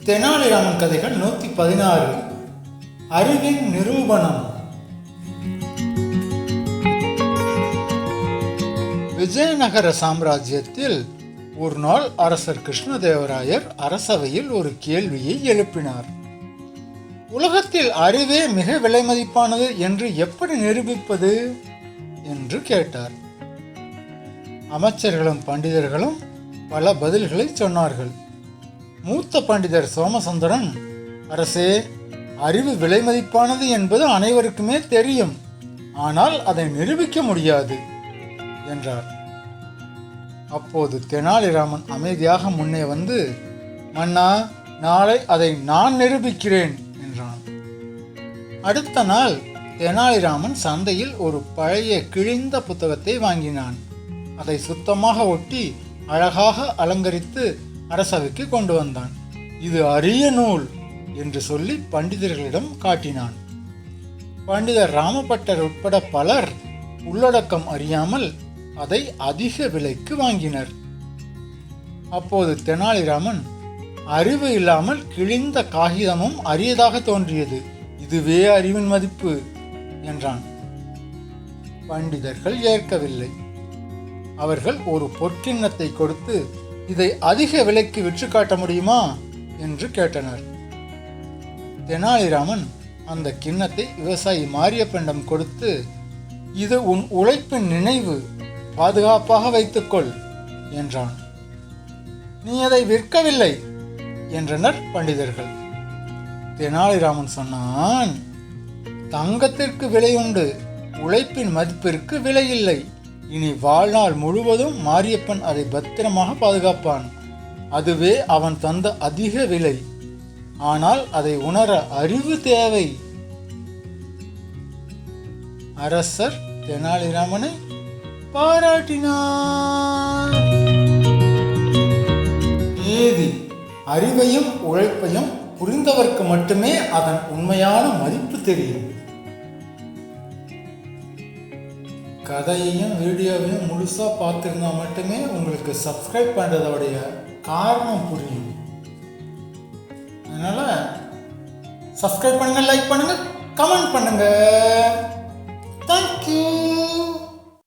தெனாலிராமன் கதைகள் 116. அறிவின் நிரூபணம். விஜயநகர சாம்ராஜ்யத்தில் ஒரு நாள் அரசர் கிருஷ்ணதேவராயர் அரசவையில் ஒரு கேள்வியை எழுப்பினார். உலகத்தில் அறிவே மிக விலை மதிப்பானது என்று எப்படி நிரூபிப்பது என்று கேட்டார். அமைச்சர்களும் பண்டிதர்களும் பல பதில்களை சொன்னார்கள். மூத்த பண்டிதர் சோமசுந்தரன், அரசே, அறிவு விலை மதிப்பானது என்பது அனைவருக்குமே தெரியும், ஆனால் அதை நிரூபிக்க முடியாது என்றார். அப்போது தெனாலிராமன் அமைதியாக முன்னே வந்து, மன்னா, நாளை அதை நான் நிரூபிக்கிறேன் என்றான். அடுத்த நாள் தெனாலிராமன் சந்தையில் ஒரு பழைய கிழிந்த புத்தகத்தை வாங்கினான். அதை சுத்தமாக ஒட்டி அழகாக அலங்கரித்து அரசவைக்கு கொண்டு வந்தான். இது அரிய நூல் என்று சொல்லி பண்டிதர்களிடம் காட்டினான். பண்டிதர் ராமபட்டர் உட்பட பலர் உள்ளடக்கம் அறியாமல் அதை அதிக விலைக்கு வாங்கினர். அப்போது தெனாலிராமன், அறிவு இல்லாமல் கிழிந்த காகிதமும் அரியதாக தோன்றியது, இதுவே அறிவின் மதிப்பு என்றான். பண்டிதர்கள் ஏற்கவில்லை. அவர்கள் ஒரு பொற்கிண்ணத்தை கொடுத்து, இதை அதிக விலைக்கு விற்று காட்ட முடியுமா என்று கேட்டனர். தெனாலிராமன் அந்த கிண்ணத்தை விவசாயி மாரியப்பனிடம் கொடுத்து, இது உன் உழைப்பின் நினைவு, பாதுகாப்பாக வைத்துக்கொள் என்றான். நீ அதை விற்கவில்லை என்றனர் பண்டிதர்கள். தெனாலிராமன் சொன்னான், தங்கத்திற்கு விலை உண்டு, உழைப்பின் மதிப்பிற்கு விலை இல்லை. இனி வாழ்நாள் முழுவதும் மாரியப்பன் அதை பத்திரமாக பாதுகாப்பான். அதுவே அவன் தந்த அதிக விலை. ஆனால் அதை உணர அறிவு தேவை. அரசர் தெனாலிராமனை பாராட்டினார். நீதி. அறிவையும் உழைப்பையும் புரிந்தவர்க்கு மட்டுமே அதன் உண்மையான மதிப்பு தெரியும். கதையையும் வீடியோவையும் முழுசாக பார்த்துருந்தா மட்டுமே உங்களுக்கு சப்ஸ்கிரைப் பண்ணுறதோடைய காரணம் புரியும். அதனால் சப்ஸ்கிரைப் பண்ணுங்கள், லைக் பண்ணுங்கள், கமெண்ட் பண்ணுங்கள்.